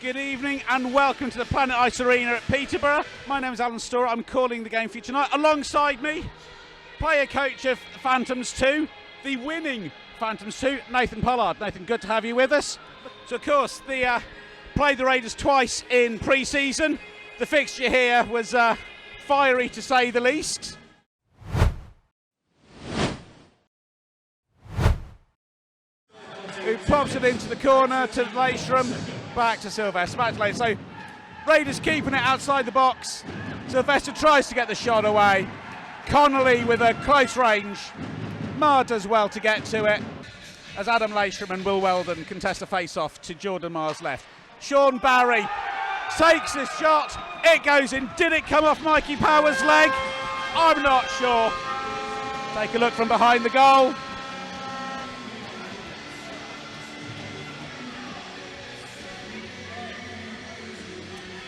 Good evening and welcome to the Planet Ice Arena at Peterborough. My name is Alan Storer. I'm calling the game for you tonight. Alongside me, player coach of Phantoms 2, the winning Phantoms 2, Nathan Pollard. Nathan, good to have you with us. So of course, played the Raiders twice in pre-season. The fixture here was fiery to say the least. Who pops it into the corner to Leishram, back to Sylvester, back to Leishram. So Raiders keeping it outside the box. Sylvester tries to get the shot away. Connolly with a close range. Marr does well to get to it, as Adam Leishram and Will Weldon contest a face-off to Jordan Marr's left. Sean Barry takes his shot. It goes in. Did it come off Mikey Power's leg? I'm not sure. Take a look from behind the goal.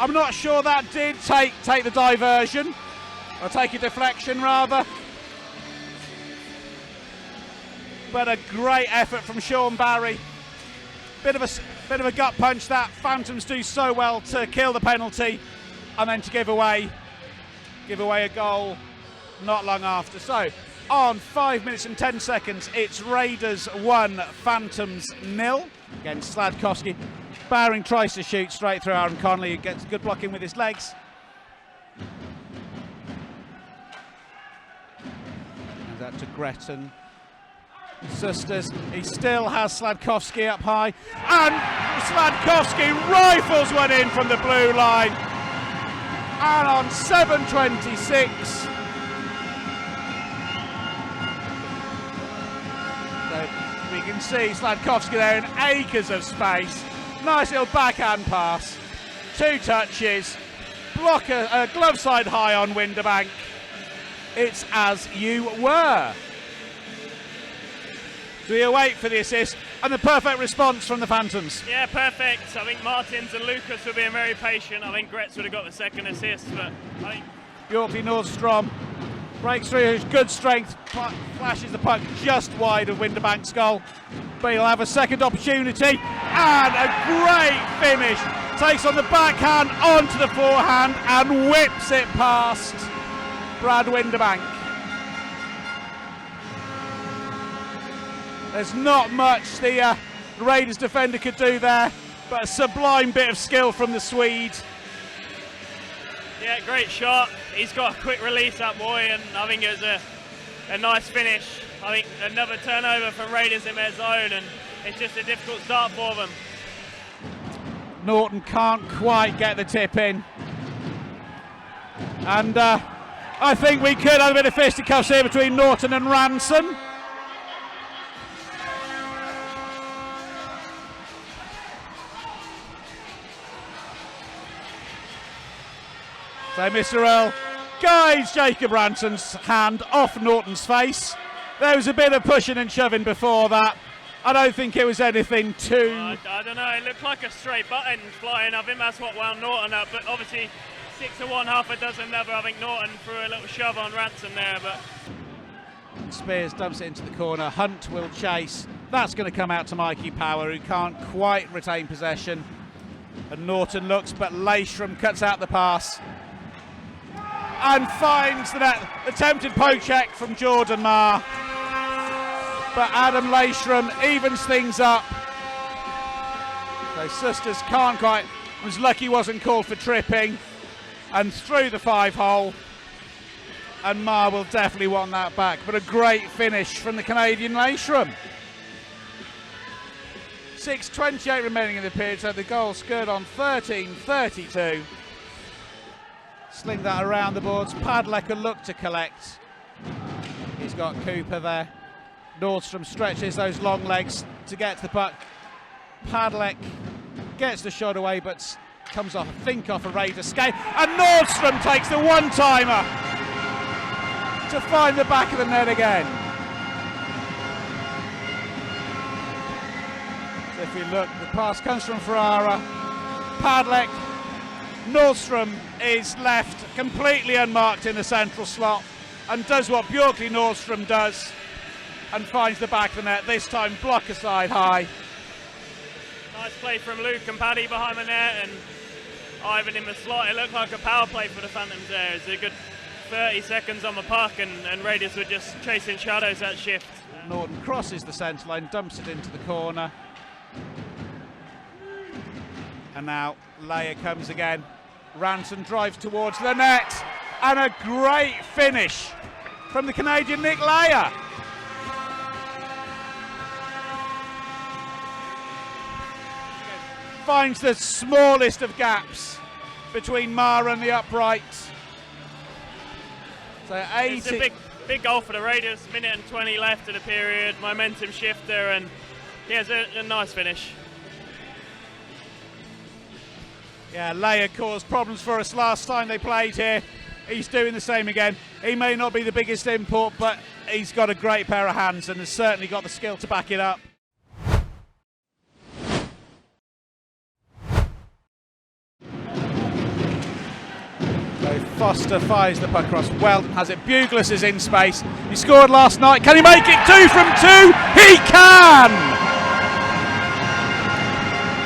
I'm not sure that did take the diversion, or take a deflection rather. But a great effort from Sean Barry. Bit of a gut punch that Phantoms do so well to kill the penalty, and then to give away a goal not long after. So on 5 minutes and 10 seconds, it's Raiders 1, Phantoms 0 against Sladkowski. Bowring tries to shoot straight through Aaron Connolly, who gets good blocking with his legs. And that to Gretton. Sisters, he still has Sladkowski up high, and Sladkowski rifles one in from the blue line. And on 7:26, so we can see Sladkowski there in acres of space. Nice little backhand pass, 2 touches, block a glove side high on Winterbank. It's as you were. We await for the assist and the perfect response from the Phantoms. Yeah, perfect. I think Martins and Lucas were being very patient. I think Gretz would have got the second assist, but I think Bjorkley Nordstrom breaks through his good strength, flashes the puck just wide of Winterbank's goal. But he'll have a second opportunity, and a great finish. Takes on the backhand onto the forehand and whips it past Brad Winterbank. There's not much the Raiders defender could do there, but a sublime bit of skill from the Swede. yeah, great shot. He's got a quick release, that boy, and I think it was a nice finish. I think another turnover from Raiders in their zone, and it's just a difficult start for them. Norton can't quite get the tip in. And I think we could have a bit of fisticuffs here between Norton and Ranson. So Mr. Earl guides Jacob Ranson's hand off Norton's face. There was a bit of pushing and shoving before that. I don't think it was anything too... I don't know, it looked like a straight button flying. I think that's what wound Norton up, but obviously 6 of one, half a dozen another. I think Norton threw a little shove on Ranson there, but... Spears dumps it into the corner. Hunt will chase. That's going to come out to Mikey Power, who can't quite retain possession. And Norton looks, but Leishram cuts out the pass and finds the net. Attempted poke check from Jordan Marr, but Adam Leishram evens things up. So Sisters can't quite, was lucky he wasn't called for tripping, and through the 5-hole, and Marr will definitely want that back. But a great finish from the Canadian Leishram. 6:28 remaining in the period, so the goal scored on 13:32. Sling that around the boards. Padlecker look to collect. He's got Cooper there. Nordstrom stretches those long legs to get to the puck. Padleck gets the shot away, but comes off, I think, off a Raider skate. And Nordstrom takes the one-timer to find the back of the net again. So if we look, the pass comes from Ferrara. Padleck. Nordstrom is left completely unmarked in the central slot and does what Bjorkley Nordstrom does and finds the back of the net, this time block aside high. Nice play from Luke and Paddy behind the net, and Ivan in the slot. It looked like a power play for the Phantoms there. It's a good 30 seconds on the puck, and Raiders were just chasing shadows that shift. Norton crosses the centre line, dumps it into the corner. And now Leia comes again. Ranson drives towards the net. And a great finish from the Canadian Nick Leia. Finds the smallest of between Mara and the upright. So 80. It's a big goal for the Raiders. Minute and 20 left of the period. Momentum shifter, and yeah, it's a nice finish. Yeah, Leia caused problems for us last time they played here. He's doing the same again. He may not be the biggest import, but he's got a great pair of hands and has certainly got the skill to back it up. So Foster fires the puck across. Weldon has it. Buglis is in space. He scored last night. Can he make it 2 from 2? He can!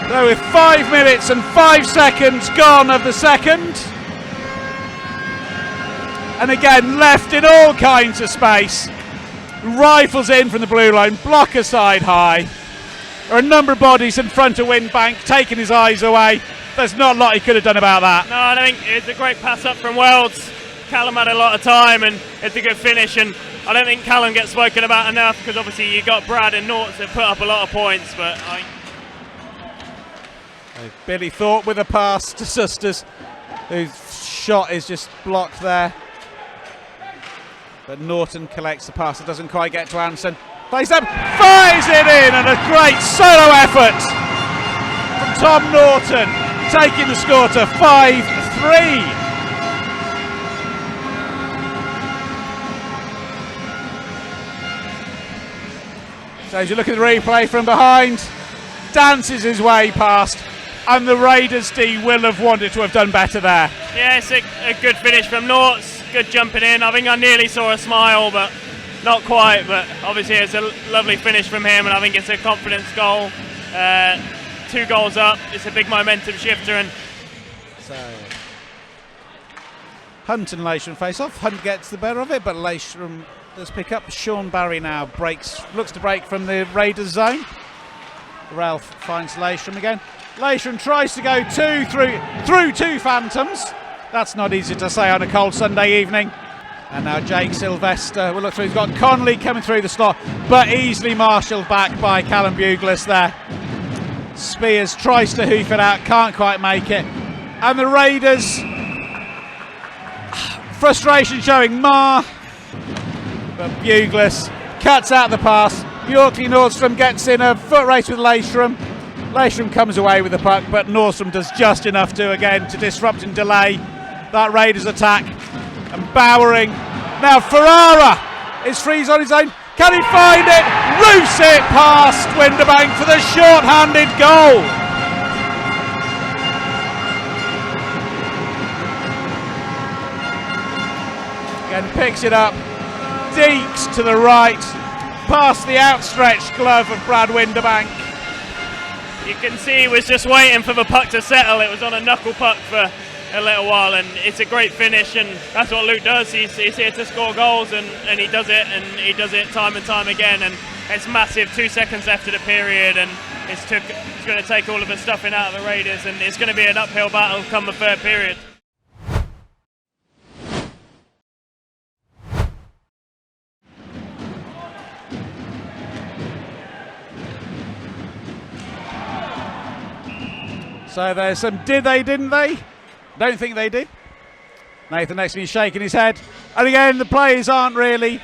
So with 5 minutes and 5 seconds gone of the second, and again left in all kinds of space, rifles in from the blue line, blocker side high. There are a number of bodies in front of Windbank, taking his eyes away. There's not a lot he could have done about that. No, I think it's a great pass up from Welds. Callum had a lot of time, and it's a good finish, and I don't think Callum gets spoken about enough, because obviously you got Brad and Norts that put up a lot of points, but Billy Thorpe with a pass to Susters, whose shot is just blocked there. But Norton collects the pass. It doesn't quite get to Anson. Plays up, fires it in, and a great solo effort from Tom Norton, taking the score to 5-3. So as you look at the replay from behind, dances his way past, and the Raiders D will have wanted to have done better there. yeah, it's a good finish from Norts. Good jumping in. I think I nearly saw a smile, but not quite. But obviously it's a lovely finish from him, and I think it's a confidence goal. 2 goals up. It's a big momentum shifter, and so Hunt and Leishram face off. Hunt gets the better of it, but Leishram does pick up. Sean Barry now looks to break from the Raiders zone. Ralph finds Leishram again. Leishram tries to go through 2 Phantoms. That's not easy to say on a cold Sunday evening. And now Jake Sylvester will look through. He's got Connolly coming through the slot, but easily marshalled back by Callum Buglis there. Spears tries to hoof it out, can't quite make it. And the Raiders, frustration showing but Buglis cuts out the pass. Bjorkley Nordstrom gets in a foot race with Leishram. Leishram comes away with the puck, but Nordstrom does just enough to disrupt and delay that Raiders attack. And Bowering, now Ferrara is free on his own. Can he find it? Roofs it past Winterbank for the short-handed goal. Again picks it up, deeks to the right, past the outstretched glove of Brad Winterbank. you can see he was just waiting for the puck to settle. It was on a knuckle puck for a little while, and it's a great finish, and that's what Luke does. He's here to score goals, and he does it, and he does it time and time again, and it's massive. 2 seconds left of the period, and it's going to take all of the stuffing out of the Raiders, and it's going to be an uphill battle come the third period. So there's some did they, didn't they? Don't think they did. Nathan next to me shaking his head. And again, the players aren't really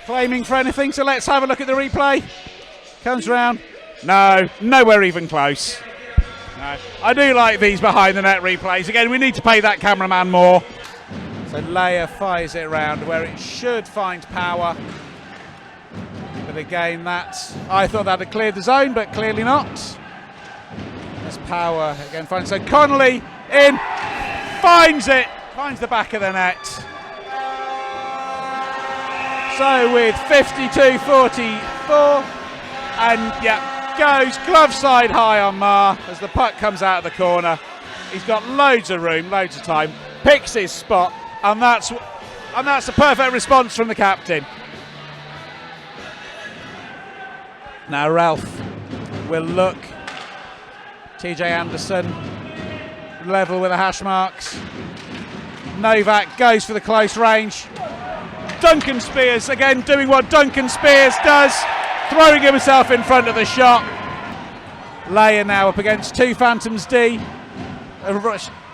claiming for anything, so let's have a look at the replay. Comes round. No, nowhere even close. No. I do like these behind the net replays. Again, we need to pay that cameraman more. So Leia fires it around where it should find power. But again, I thought that had cleared the zone, but clearly not. There's power again. So Connolly in, finds the back of the net. So with 52-44, and yeah, goes glove side high on Marr as the puck comes out of the corner. He's got loads of room, loads of time, picks his spot, and that's a perfect response from the captain. Now Ralph will look. TJ Anderson level with the hash marks. Novak goes for the close range. Duncan Spears again doing what Duncan Spears does, throwing himself in front of the shot. Leia now up against two Phantoms D.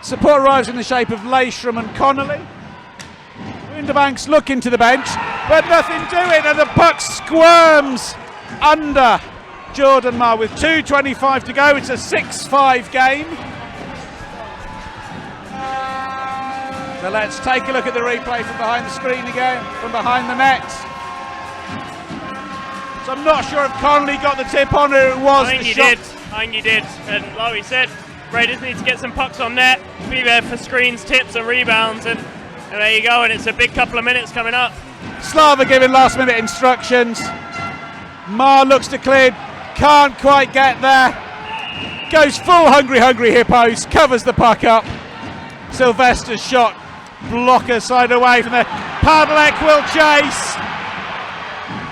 Support arrives in the shape of Leishram and Connolly. Winterbanks looking to the bench, but nothing doing, and the puck squirms under Jordan Marr with 2:25 to go. It's a 6-5 game. So let's take a look at the replay from behind the screen again, from behind the net. So I'm not sure if Connolly got the tip on or it was I think he did. And like we said, Raiders need to get some pucks on net, be there for screens, tips and rebounds, and there you go, and it's a big couple of minutes coming up. Slava giving last minute instructions. Marr looks to clear, can't quite get there. Goes full hungry hippos, covers the puck up. Sylvester's shot, blocker side away from there. Padlek will chase.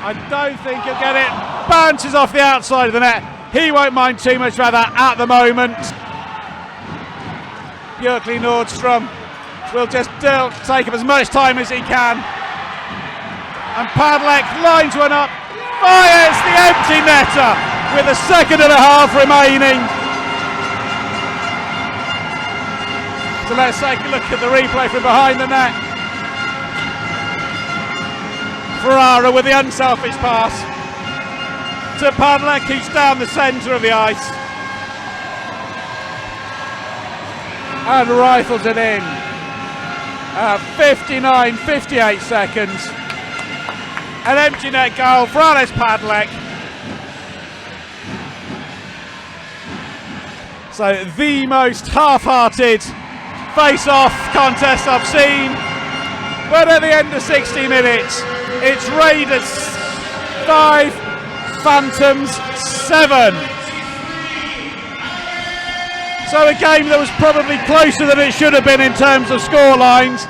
I don't think he'll get it. Bounces off the outside of the net. He won't mind too much about that at the moment. Björkli Nordstrom will just take up as much time as he can. And Padlek lines one up, fires the empty netter with a second and a half remaining. So let's take a look at the replay from behind the net. Ferrara with the unselfish pass to Padlek, who's down the centre of the ice. And rifles it in. 59-58 seconds. An empty net goal for Alice Padlek. So the most half-hearted face-off contest I've seen. But at the end of 60 minutes, it's Raiders 5, Phantoms 7. So a game that was probably closer than it should have been in terms of score lines.